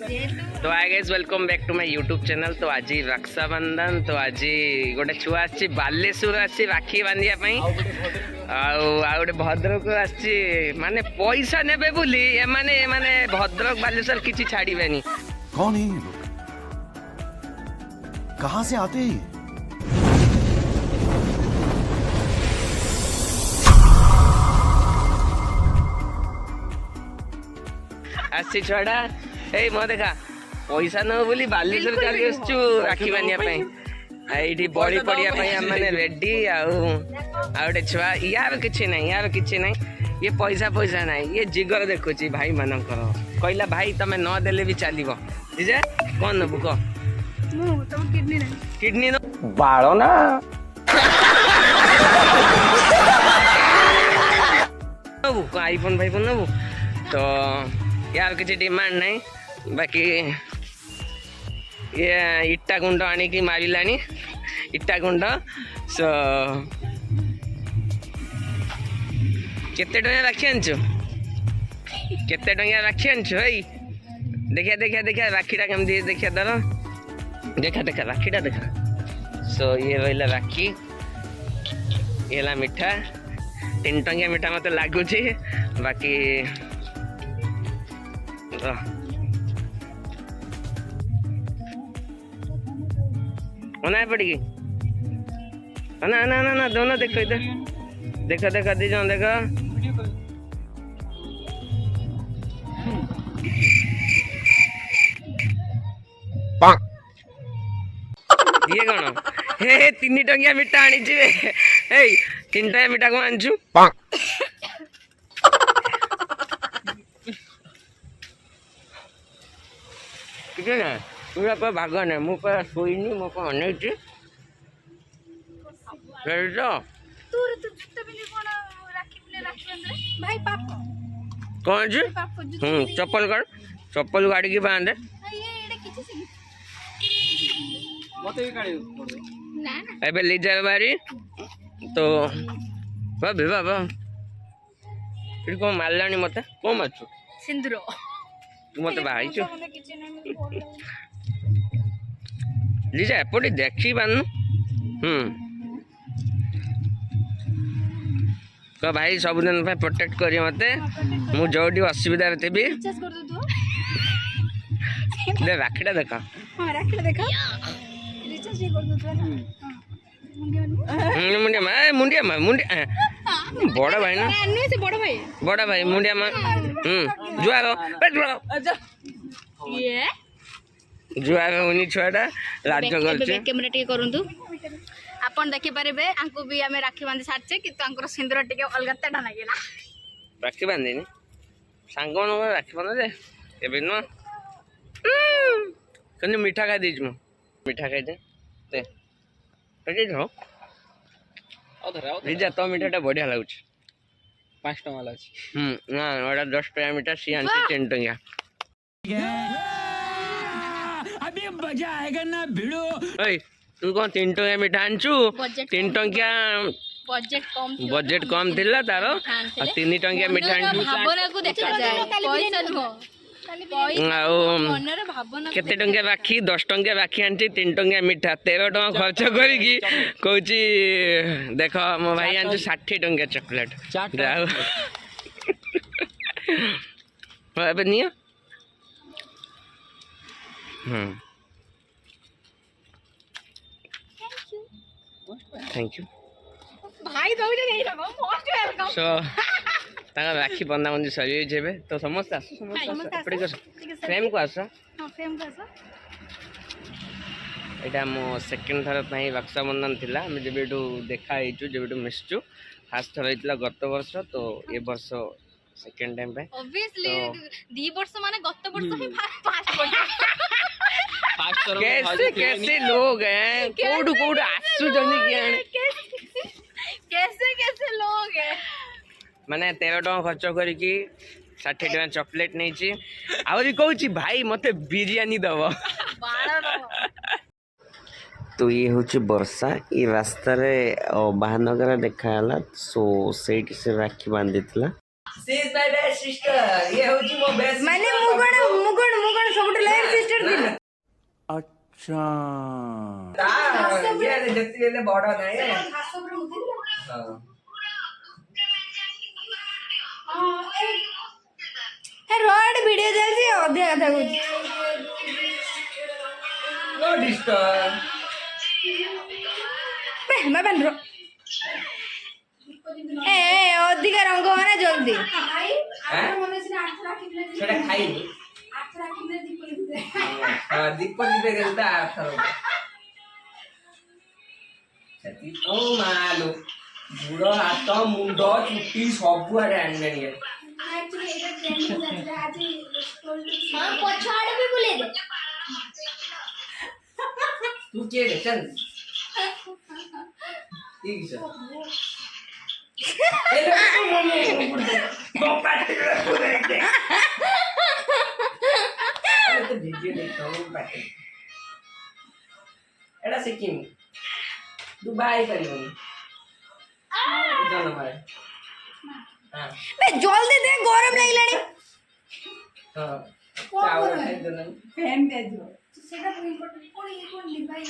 तो hi guys welcome back to my YouTube channel. तो आज रक्षाबंधन तो आज गोटे छुआ आसी बालेश्वर आसी राखी बांधिया गोटे भद्रक आसी माने पैसा नेबे बोली माने माने भद्रक बालेश्वर किछि छाड़ीबेनी। कौन है ये लोग? कहां से आते हैं? आसी छड़ा ए मो देखा पैसा न बोली बालेश्वर का राखी बांधिया ये बड़ी पड़िया मैंने रेडी आउटे छुआ यार किसी ना यार किसी ना ये पैसा पैसा ना ये जिगर देखुची भाई मानकर कहला भाई तमें न देले भी चलो जे कौन नबू कह किडनी न बाड़ ना नबू आईफोन फाइफोन नबू तो यार किसी डिमांड नहीं बाकी ये इट्टा गुंड आनिकी मारिलानी इट्टा गुंड सो केते टंका राखी आनछु केते टंका राखी आनछु भाई देखिया देखिया देखिया राखीटा केमती देखिया दर देखा देखा राखीटा देखा सो ये रहिला राखी येला मिठा 3 टंकिया मिठा मते लागुची बाकी बनाए पड़ेगी ना ना ना ना दोनों देखो इधर देखो देखो दी जाओ देखो ये कौन हे 3 टंकिया मिठा आनी चाहिए 3 टंकिया मिठा को आनचु कितने ना पूरा पर भाग नहीं मु पर सोईनी मो को अनेक जी तो तूर तू जुत्ता बिले कोन राखी बिले राखबे भाई पाप कौन जी चप्पल गाड़ी की बांध ये एडे किछि से मते गाड़ी ना ना एबे ले जाए बारी तो बाबे बाबा फिर को मारलानी मते को मारछु सिंदूर तू मते भाई छु लीजा एपटे देखी बानु तो भाई सबुदिन प्रोटेक्ट करी मते मु जोडी असुविधा रे तेबी रिचार्ज कर दो दे राखीटा देखा हां राखीटा देखा रिचार्ज कर दो ना मुंडिया बड़ा भाई ना अन्य से बड़ा भाई मुंडिया मा जुआर ये जुआर उनी छुआटा राज्य करछे कैमरा टिके करंतु आपण देखि परिबे आंको भी हमें राखी बांधी सारछे किंतु आंकर सिंदूर टिके अलगा तेडा लागिला राखी बांधीनी सांग मन राखी बांध दे एबे न कने मीठा खा दीज मु मीठा खाइ दे ते पेटे धरो रिजा तो मीठाटा बढ़िया लागुछ 5 टका लाछ ना ओडा 10 टका मीठा सी आनती 10 टका अभी मजा आएगा ना भिड़ो ओए तू कौन 3 टका मीठा आनचू 3 टका बजट कम थिला तारो 3 टका मीठा आनचू भावना को देखा जाए पैसा नो केते टंका राखी 10 टंका राखी आनची 3 टंका मीठा 13 टका खर्च करिकी कहूची देख मो भाई आनचू 60 टंका चॉकलेट जाओ अबे निया थैंक यू भाई दौड़े नहीं रहो मोस्ट वेलकम सो ताका राखी बंधाबंधी सरी जेबे तो समस्त आस समस्त एपटे कर फ्रेम को आस हां फ्रेम कर सर एटा मो सेकंड थर पई रक्षाबंधन थिला हम जेबेटू देखा आइचू जेबेटू मिसचू फास्ट थर आइतला गत वर्ष तो ए वर्ष सेकंड टाइम पे ऑब्वियसली 2 वर्ष माने गत वर्ष ही फास्ट वर्ष कैसे कैसे लोग हैं कोड कोड आसु जनी कैसे कैसे लोग हैं माने 13 टका खर्च करिकी 60 टका चॉकलेट नहीं छी आउरी कहूची भाई मते बिरयानी दबो तो ये होची वर्षा ई रास्ता रे महानगर देखाला सो सेट से राखी बांधितला सिस बाय बाय सिस्टर ये होची मो बेस्ट माने मुगण मुगण मुगण सबट ले शांत ये जति बेले बड़ नाही घास ଉପରେ ମୁତିଦେଲା। हां हे रोड वीडियो चलছি ଅଧା କଥା କହୁଛି। नो डिस्टर्ब बाबा ए ଅଧିକା ରଙ୍ଗ ମାନେ ଜଲ୍ଦି ସେଟା ଖାଇନି ଦୀପ ଦୀପେ କେନ୍ତା ଆଥର ସେତି ଓ ମାଲୋ ବୁଢ ହାତ ମୁଣ୍ଡ ଚୁଟି ସବୁ ଆଡେ ଆଣିଲାଣି ପଛ ଆଡେ ବି ବୁଲେଇ ଦେ ତୁ କିଏ ରେ ଚଲ ठीक है तो वीडियो देखता हूँ एड़ा सिक्किम दुबई करिबनी जानो भाई हां बे जल्दी दे गरम लागिलानी हां चावल खाइ देना फैन दे दो सेटा इम्पोर्टेंट कोन ये कोन डिवाइस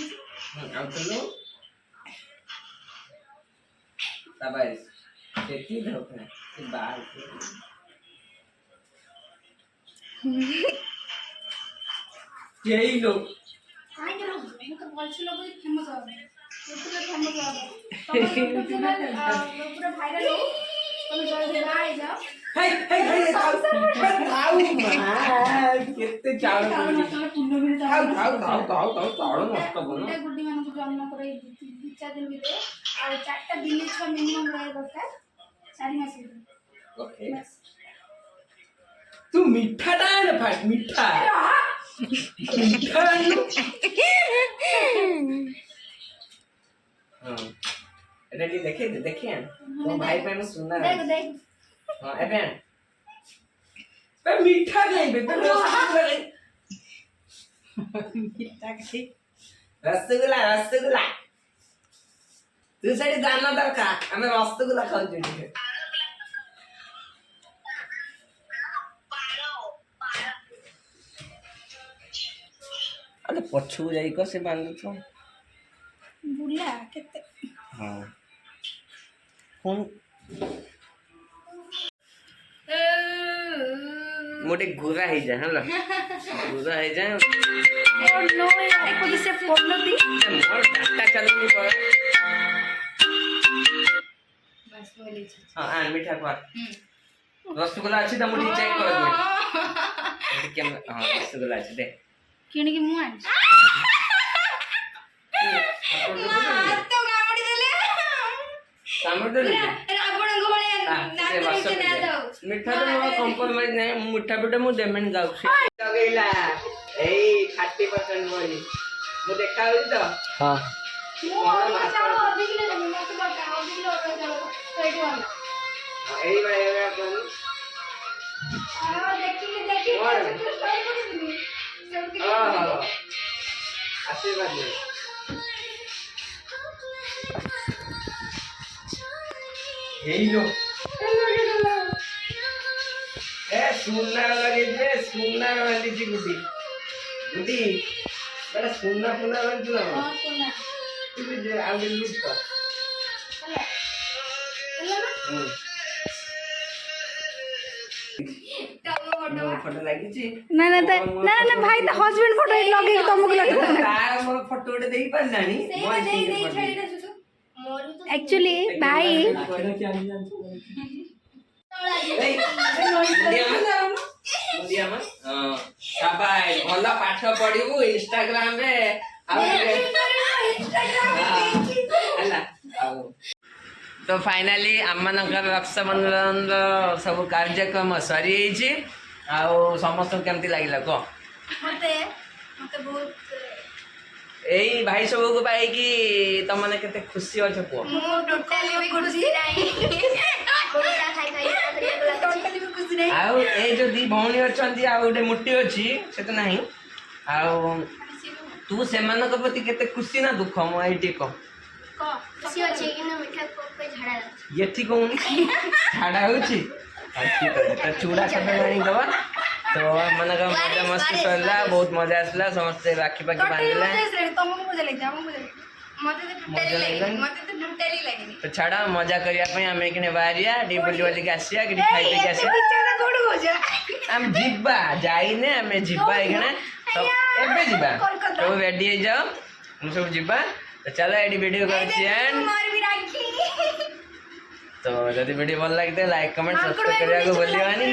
अब चलो तबाई खेती धोखा ये बाल यही लोग काय के लोग मुके बोलछ लोग फेमस हो पूरा फेमस हो पूरा वायरल हो तुम जल्दी बाय जाओ हे खाऊ केते चावल खाऊ चावल मस्त बनो गुड्डी मानको जन्म करे 2-4 दिन भितर आ 4टा दिने छ मिनिमम रहे दरकार 4 मास ओके तू मीठा डाल फाट मीठा मीठा हां रेडी देखे तो भाई पे मैं सुनना देख हां एबेन पे मीठा नहीं बे रसगुल्ला तू साइड जाना दरकार हमें रसगुल्ला खाऊ चाहिए अरे पछू जाई को से बांध तो बुला केते हां फोन मोटे घुरा ही जा हला घुरा ही जा ओ नो यार एको दिसे पड़लो दी मोर डाटा चालू नहीं पड़े बस बोली हां आ मीठा पर रसगुल्ला अच्छी तो मुझे चेक कर दो क्या हां रसगुल्ला अच्छी दे किण की मुआ तो गामडी देले सामर दे रावण को बळे नाच ना दो मीठा तो मोर कंप्रोमाइज नहीं मीठा बेटा मु देमेन गाउ लगैला ए 30% बोली मु देखा होई तो हां एई बड़े कोन आशीर्वाद दे यही लो ए सुनना लगे जे सुनना वाली जी गुडी बड़ा सुनना वाली तू ना हां सुना तू जे आगे लूट का फोटो लगी छी ना भाई तो हस्बैंड फोटो लगे तुमको लगे तार मोर फोटो उठे देई पर नानी एक्चुअली भाई साबाई भला पाठ पढिबु इंस्टाग्राम रे तो फाइनली आमनकर रक्षाबंधन सब कार्यक्रम सरी छी आउ समस्त केमती लागिला को मते बहुत एई भाई सब को पाई कि त माने केते खुशी अछ को मो टोटली भी खुशी नाही कोटा खाई टोटली भी खुशी नाही आउ ए जो दी भौणी अछंती आ उडे मुट्टी अछि से त नाही आउ तू सेमानक प्रति केते खुशी ना दुख मो एटी को खुशी अछि कि ना मिठा को पे झाड़ा ये ठीक होनी झाड़ा होची अच्छी तो चूड़ा खटा नहीं दवा तो मन का मजा मस्ती सरला बहुत मजा आसला समस्त राखी पाखी बांधले तुमको मजा लगे हमको मजा तो छाड़ा मजा करिया पे हम एकने बारिया डिबल वाली के आसिया कि खाई पे आसिया हम जिब्बा जाइने हम जिब्बा एकने तो एबे जिब्बा तो रेडी हो जाओ हम सब जिब्बा तो चलो एडी वीडियो करछि एंड तो जदि वीडियो भल लागते लाइक कमेंट सब्सक्राइब करिया को भूलिबानी।